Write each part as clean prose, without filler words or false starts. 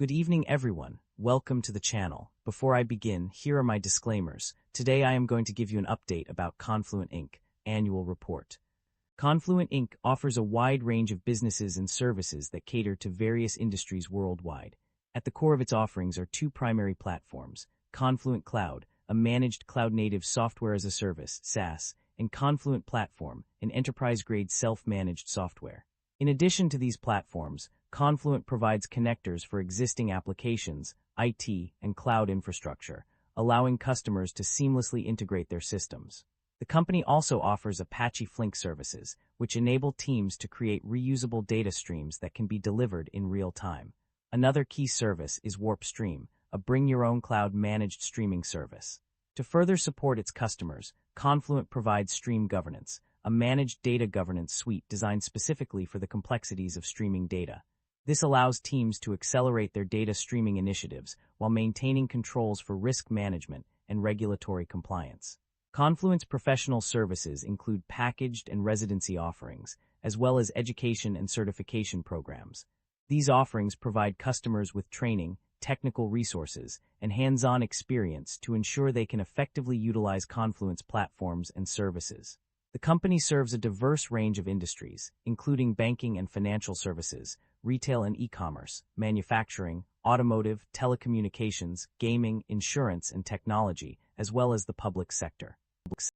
Good evening, everyone. Welcome to the channel. Before I begin, here are my disclaimers. Today I am going to give you an update about Confluent Inc. Annual Report. Confluent Inc. offers a wide range of businesses and services that cater to various industries worldwide. At the core of its offerings are two primary platforms: Confluent Cloud, a managed cloud-native software as a service (SaaS), and Confluent Platform, an enterprise-grade self-managed software. In addition to these platforms, Confluent provides connectors for existing applications, IT, and cloud infrastructure, allowing customers to seamlessly integrate their systems. The company also offers Apache Flink services, which enable teams to create reusable data streams that can be delivered in real time. Another key service is WarpStream, a bring-your-own-cloud managed streaming service. To further support its customers, Confluent provides Stream Governance, a managed data governance suite designed specifically for the complexities of streaming data. This allows teams to accelerate their data streaming initiatives while maintaining controls for risk management and regulatory compliance. Confluent's professional services include packaged and residency offerings, as well as education and certification programs. These offerings provide customers with training, technical resources, and hands-on experience to ensure they can effectively utilize Confluent's platforms and services. The company serves a diverse range of industries, including banking and financial services, retail and e-commerce, manufacturing, automotive, telecommunications, gaming, insurance, and technology, as well as the public sector.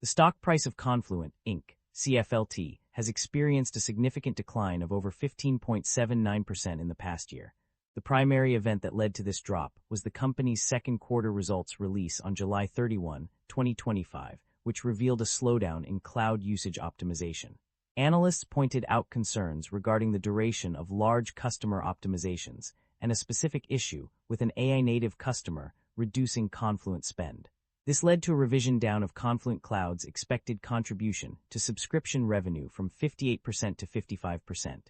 The stock price of Confluent Inc. (CFLT) has experienced a significant decline of over 15.79% in the past year. The primary event that led to this drop was the company's second quarter results release on July 31, 2025, which revealed a slowdown in cloud usage optimization. Analysts pointed out concerns regarding the duration of large customer optimizations and a specific issue with an AI-native customer reducing Confluent spend. This led to a revision down of Confluent Cloud's expected contribution to subscription revenue from 58% to 55%.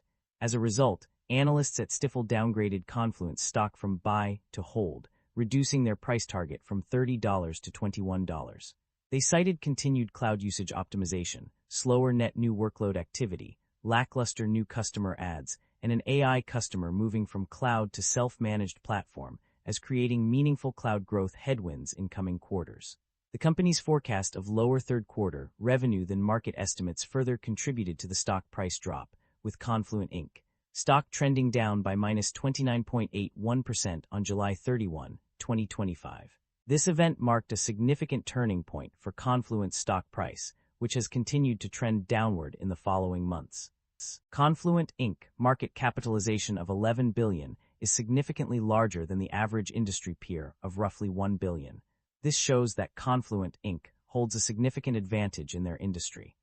As a result, analysts at Stifel downgraded Confluent's stock from buy to hold, reducing their price target from $30 to $21. They cited continued cloud usage optimization, slower net new workload activity, lackluster new customer adds, and an AI customer moving from cloud to self-managed platform as creating meaningful cloud growth headwinds in coming quarters. The company's forecast of lower third-quarter revenue than market estimates further contributed to the stock price drop, with Confluent Inc. stock trending down by -29.81% on July 31, 2025. This event marked a significant turning point for Confluent's stock price, which has continued to trend downward in the following months. Confluent Inc. market capitalization of $11 billion is significantly larger than the average industry peer of roughly $1 billion. This shows that Confluent Inc. holds a significant advantage in their industry.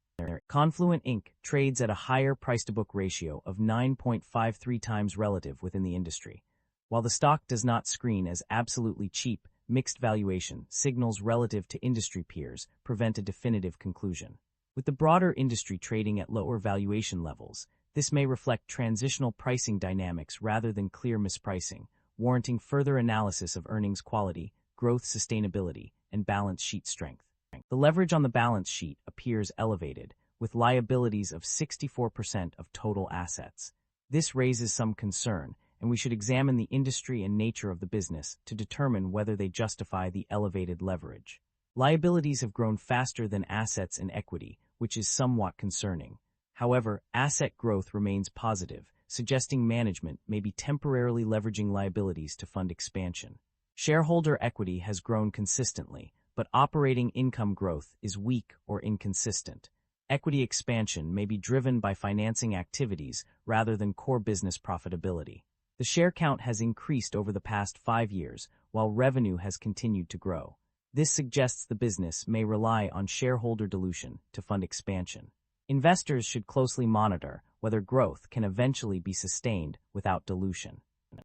Confluent Inc. trades at a higher price-to-book ratio of 9.53 times relative within the industry. While the stock does not screen as absolutely cheap, mixed valuation signals relative to industry peers prevent a definitive conclusion. With the broader industry trading at lower valuation levels, this may reflect transitional pricing dynamics rather than clear mispricing, warranting further analysis of earnings quality, growth sustainability, and balance sheet strength. The leverage on the balance sheet appears elevated, with liabilities of 64% of total assets. This raises some concern, and we should examine the industry and nature of the business to determine whether they justify the elevated leverage. Liabilities have grown faster than assets and equity, which is somewhat concerning. However, asset growth remains positive, suggesting management may be temporarily leveraging liabilities to fund expansion. Shareholder equity has grown consistently, but operating income growth is weak or inconsistent. Equity expansion may be driven by financing activities rather than core business profitability. The share count has increased over the past 5 years, while revenue has continued to grow. This suggests the business may rely on shareholder dilution to fund expansion. Investors should closely monitor whether growth can eventually be sustained without dilution.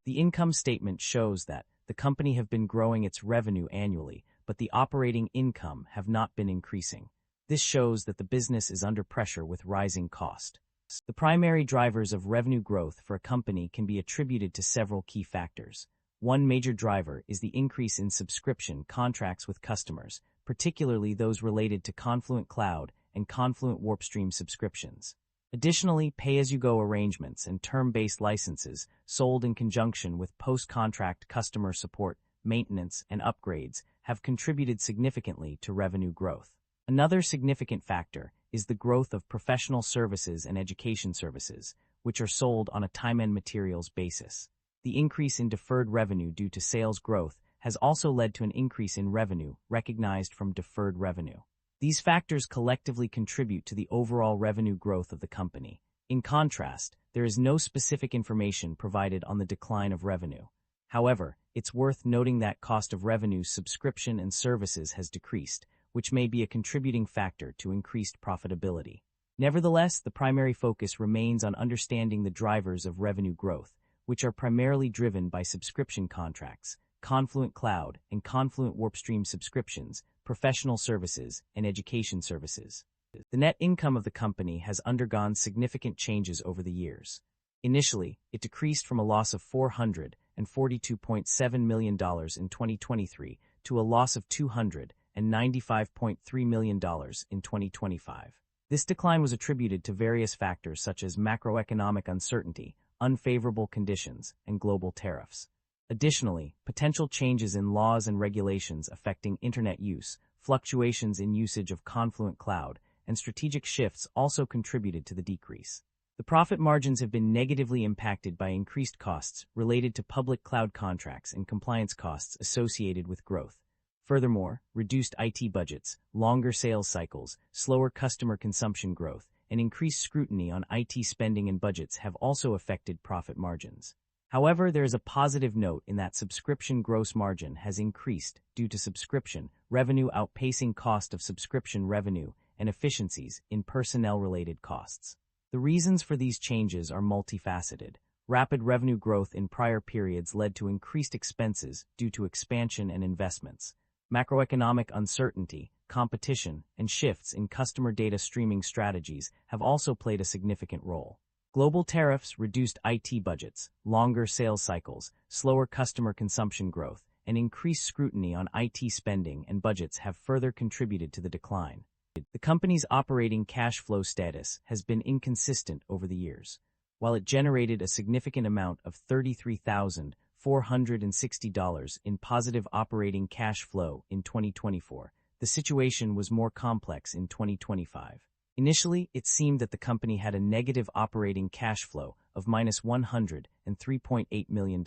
The income statement shows that the company have been growing its revenue annually, but the operating income have not been increasing. This shows that the business is under pressure with rising cost. The primary drivers of revenue growth for a company can be attributed to several key factors. One major driver is the increase in subscription contracts with customers, particularly those related to Confluent Cloud and Confluent WarpStream subscriptions. Additionally, pay-as-you-go arrangements and term-based licenses sold in conjunction with post-contract customer support, maintenance, and upgrades have contributed significantly to revenue growth. Another significant factor is the growth of professional services and education services, which are sold on a time and materials basis. The increase in deferred revenue due to sales growth has also led to an increase in revenue recognized from deferred revenue. These factors collectively contribute to the overall revenue growth of the company. In contrast, there is no specific information provided on the decline of revenue. However, it's worth noting that cost of revenue, subscription, and services has decreased, which may be a contributing factor to increased profitability. Nevertheless, the primary focus remains on understanding the drivers of revenue growth, which are primarily driven by subscription contracts, Confluent Cloud and Confluent WarpStream subscriptions, professional services, and education services. The net income of the company has undergone significant changes over the years. Initially, it decreased from a loss of $442.7 million in 2023 to a loss of $295.3 million in 2025. This decline was attributed to various factors such as macroeconomic uncertainty, unfavorable conditions, and global tariffs. Additionally, potential changes in laws and regulations affecting Internet use, fluctuations in usage of Confluent Cloud, and strategic shifts also contributed to the decrease. The profit margins have been negatively impacted by increased costs related to public cloud contracts and compliance costs associated with growth. Furthermore, reduced IT budgets, longer sales cycles, slower customer consumption growth, and increased scrutiny on IT spending and budgets have also affected profit margins. However, there is a positive note in that subscription gross margin has increased due to subscription revenue outpacing cost of subscription revenue and efficiencies in personnel-related costs. The reasons for these changes are multifaceted. Rapid revenue growth in prior periods led to increased expenses due to expansion and investments. Macroeconomic uncertainty, competition, and shifts in customer data streaming strategies have also played a significant role. Global tariffs, reduced IT budgets, longer sales cycles, slower customer consumption growth, and increased scrutiny on IT spending and budgets have further contributed to the decline. The company's operating cash flow status has been inconsistent over the years. While it generated a significant amount of $33,460 in positive operating cash flow in 2024, the situation was more complex in 2025. Initially, it seemed that the company had a negative operating cash flow of -$103.8 million,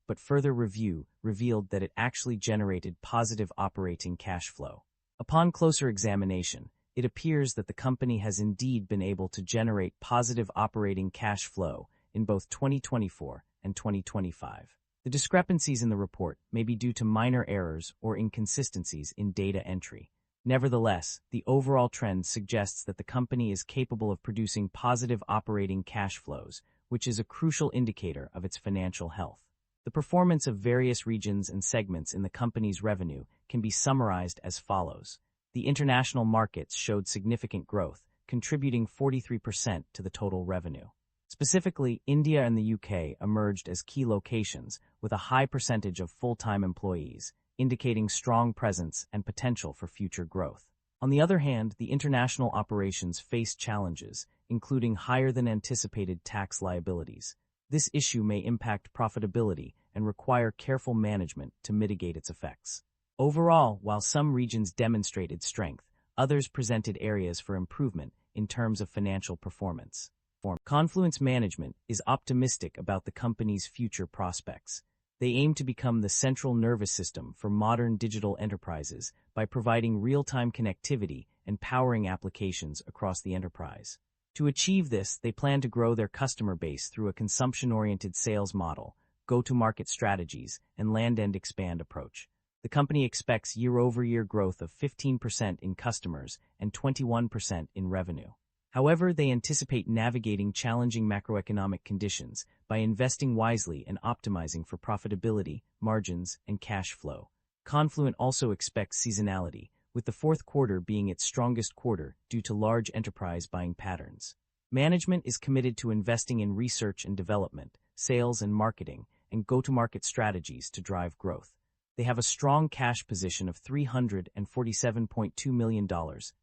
but further review revealed that it actually generated positive operating cash flow. Upon closer examination, it appears that the company has indeed been able to generate positive operating cash flow in both 2024 and 2025. The discrepancies in the report may be due to minor errors or inconsistencies in data entry. Nevertheless, the overall trend suggests that the company is capable of producing positive operating cash flows, which is a crucial indicator of its financial health. The performance of various regions and segments in the company's revenue can be summarized as follows. The international markets showed significant growth, contributing 43% to the total revenue. Specifically, India and the UK emerged as key locations with a high percentage of full-time employees, indicating strong presence and potential for future growth. On the other hand, the international operations faced challenges, including higher than anticipated tax liabilities. This issue may impact profitability and require careful management to mitigate its effects. Overall, while some regions demonstrated strength, others presented areas for improvement in terms of financial performance. Confluent's management is optimistic about the company's future prospects. They aim to become the central nervous system for modern digital enterprises by providing real-time connectivity and powering applications across the enterprise. To achieve this, they plan to grow their customer base through a consumption-oriented sales model, go-to-market strategies, and land-and-expand approach. The company expects year-over-year growth of 15% in customers and 21% in revenue. However, they anticipate navigating challenging macroeconomic conditions by investing wisely and optimizing for profitability, margins, and cash flow. Confluent also expects seasonality, with the fourth quarter being its strongest quarter due to large enterprise buying patterns. Management is committed to investing in research and development, sales and marketing, and go-to-market strategies to drive growth. They have a strong cash position of $347.2 million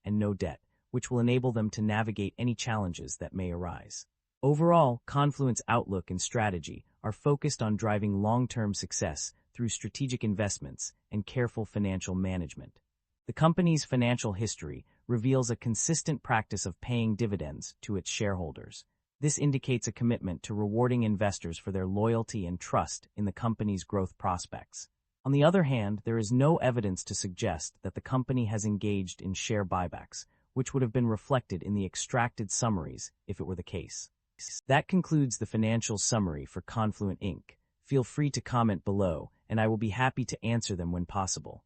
and no debt, which will enable them to navigate any challenges that may arise. Overall, Confluent's outlook and strategy are focused on driving long-term success through strategic investments and careful financial management. The company's financial history reveals a consistent practice of paying dividends to its shareholders. This indicates a commitment to rewarding investors for their loyalty and trust in the company's growth prospects. On the other hand, there is no evidence to suggest that the company has engaged in share buybacks, which would have been reflected in the extracted summaries if it were the case. That concludes the financial summary for Confluent Inc. Feel free to comment below, and I will be happy to answer them when possible.